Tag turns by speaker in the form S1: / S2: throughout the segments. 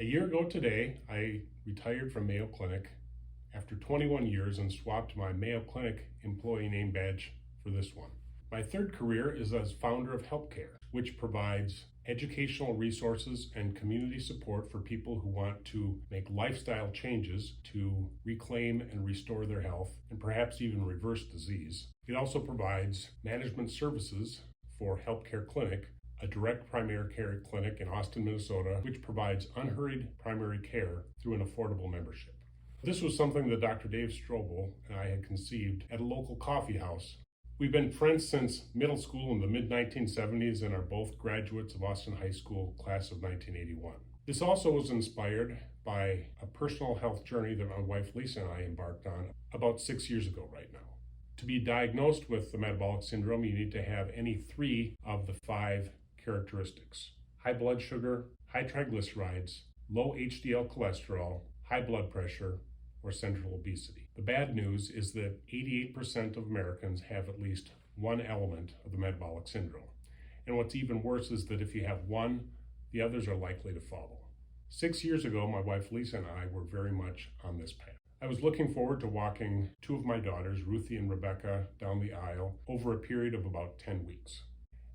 S1: A year ago today, I retired from Mayo Clinic after 21 years and swapped my Mayo Clinic employee name badge for this one. My third career is as founder of HELPcare, which provides educational resources and community support for people who want to make lifestyle changes to reclaim and restore their health and perhaps even reverse disease. It also provides management services for HELPcare Clinic, a direct primary care clinic in Austin, Minnesota, which provides unhurried primary care through an affordable membership. This was something that Dr. Dave Strobel and I had conceived at a local coffee house. We've been friends since middle school in the mid-1970s and are both graduates of Austin High School, class of 1981. This also was inspired by a personal health journey that my wife Lisa and I embarked on about 6 years ago right now. To be diagnosed with the metabolic syndrome, you need to have any 3 of the 5 characteristics: high blood sugar, high triglycerides, low HDL cholesterol, high blood pressure, or central obesity. The bad news is that 88% of Americans have at least one element of the metabolic syndrome. And what's even worse is that if you have one, the others are likely to follow. 6 years ago, my wife Lisa and I were very much on this path. I was looking forward to walking 2 of my daughters, Ruthie and Rebecca, down the aisle over a period of about 10 weeks.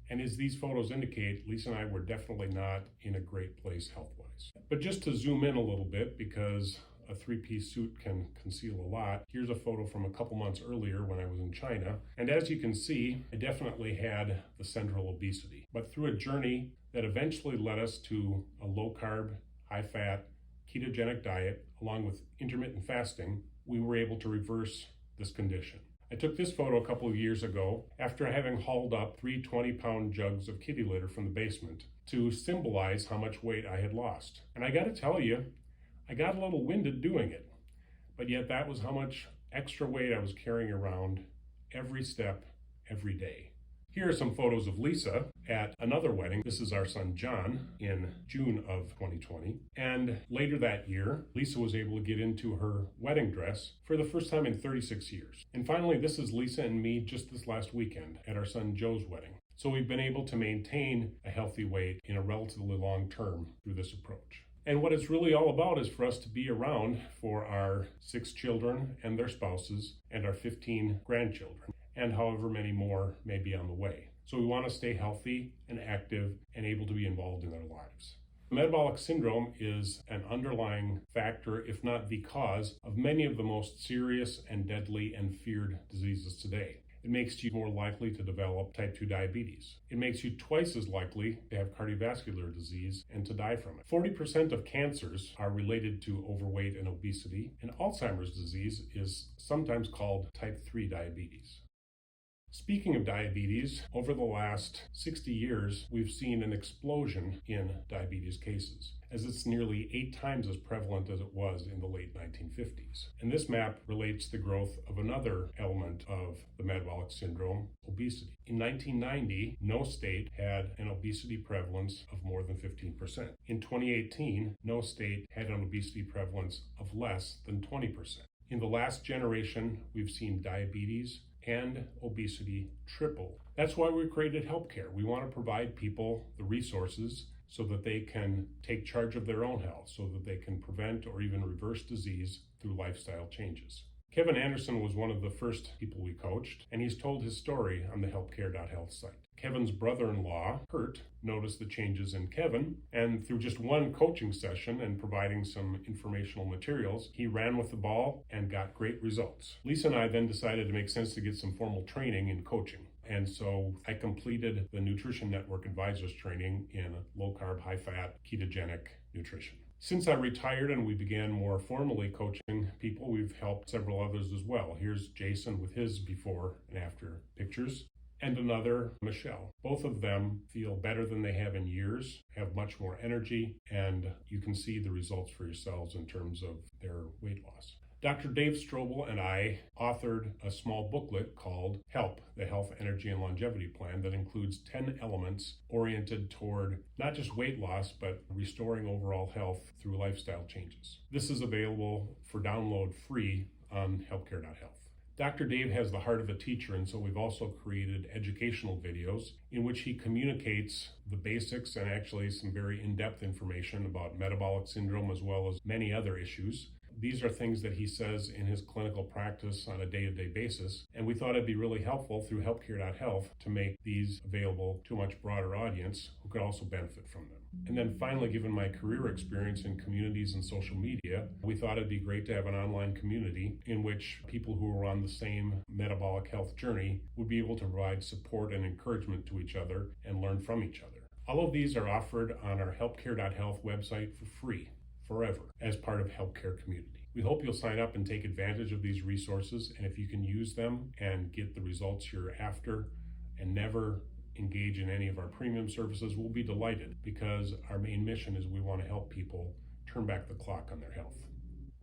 S1: And as these photos indicate, Lisa and I were definitely not in a great place health-wise. But just to zoom in a little bit, because a 3-piece suit can conceal a lot, here's a photo from a couple months earlier when I was in China. And as you can see, I definitely had the central obesity. But through a journey that eventually led us to a low-carb, high-fat, ketogenic diet, along with intermittent fasting, we were able to reverse this condition. I took this photo a couple of years ago after having hauled up 3 20-pound jugs of kitty litter from the basement to symbolize how much weight I had lost. And I gotta tell you, I got a little winded doing it, but yet that was how much extra weight I was carrying around every step, every day. Here are some photos of Lisa at another wedding. This is our son John in June of 2020. And later that year, Lisa was able to get into her wedding dress for the first time in 36 years. And finally, this is Lisa and me just this last weekend at our son Joe's wedding. So we've been able to maintain a healthy weight in a relatively long term through this approach. And what it's really all about is for us to be around for our 6 children and their spouses and our 15 grandchildren, and however many more may be on the way. So we want to stay healthy and active and able to be involved in their lives. Metabolic syndrome is an underlying factor, if not the cause, of many of the most serious and deadly and feared diseases today. It makes you more likely to develop type 2 diabetes. It makes you twice as likely to have cardiovascular disease and to die from it. 40% of cancers are related to overweight and obesity, and Alzheimer's disease is sometimes called type 3 diabetes. Speaking of diabetes, over the last 60 years, we've seen an explosion in diabetes cases, as it's nearly 8 times as prevalent as it was in the late 1950s. And this map relates the growth of another element of the metabolic syndrome, obesity. In 1990, no state had an obesity prevalence of more than 15%. In 2018, no state had an obesity prevalence of less than 20%. In the last generation, we've seen diabetes and obesity triple. That's why we created HELPcare. We want to provide people the resources so that they can take charge of their own health, so that they can prevent or even reverse disease through lifestyle changes. Kevin Anderson was one of the first people we coached, and he's told his story on the HELPcare.health site. Kevin's brother-in-law, Kurt, noticed the changes in Kevin, and through just one coaching session and providing some informational materials, he ran with the ball and got great results. Lisa and I then decided it makes sense to get some formal training in coaching. And so I completed the Nutrition Network Advisors training in low-carb, high-fat, ketogenic nutrition. Since I retired and we began more formally coaching people, we've helped several others as well. Here's Jason with his before and after pictures, and another, Michelle. Both of them feel better than they have in years, have much more energy, and you can see the results for yourselves in terms of their weight loss. Dr. Dave Strobel and I authored a small booklet called HELP, the Health, Energy, and Longevity Plan, that includes 10 elements oriented toward not just weight loss, but restoring overall health through lifestyle changes. This is available for download free on HELPcare.health. Dr. Dave has the heart of a teacher, and so we've also created educational videos in which he communicates the basics and actually some very in-depth information about metabolic syndrome as well as many other issues. These are things that he says in his clinical practice on a day-to-day basis, and we thought it'd be really helpful through HELPcare.health to make these available to a much broader audience who could also benefit from them. And then finally, given my career experience in communities and social media, we thought it'd be great to have an online community in which people who are on the same metabolic health journey would be able to provide support and encouragement to each other and learn from each other. All of these are offered on our HELPcare.health website for free, forever, as part of HELPcare Community. We hope you'll sign up and take advantage of these resources, and if you can use them and get the results you're after and never engage in any of our premium services, we'll be delighted, because our main mission is we want to help people turn back the clock on their health.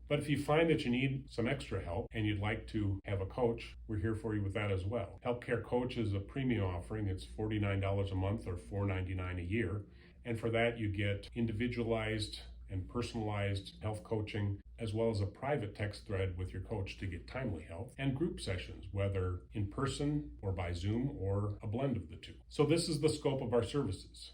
S1: But if you find that you need some extra help and you'd like to have a coach, we're here for you with that as well. HELPcare Coach is a premium offering. It's $49 a month or $4.99 a year. And for that, you get individualized and personalized health coaching, as well as a private text thread with your coach to get timely help, and group sessions, whether in person or by Zoom or a blend of the two. So this is the scope of our services.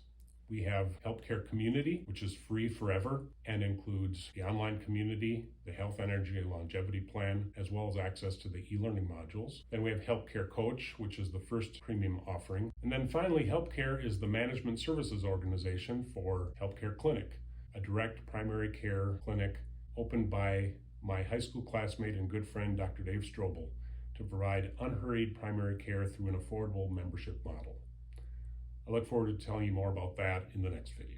S1: We have HELPcare Community, which is free forever and includes the online community, the health, energy, and longevity plan, as well as access to the e-learning modules. Then we have HELPcare Coach, which is the first premium offering. And then finally, HELPcare is the management services organization for HELPcare Clinic, a direct primary care clinic opened by my high school classmate and good friend, Dr. Dave Strobel, to provide unhurried primary care through an affordable membership model. I look forward to telling you more about that in the next video.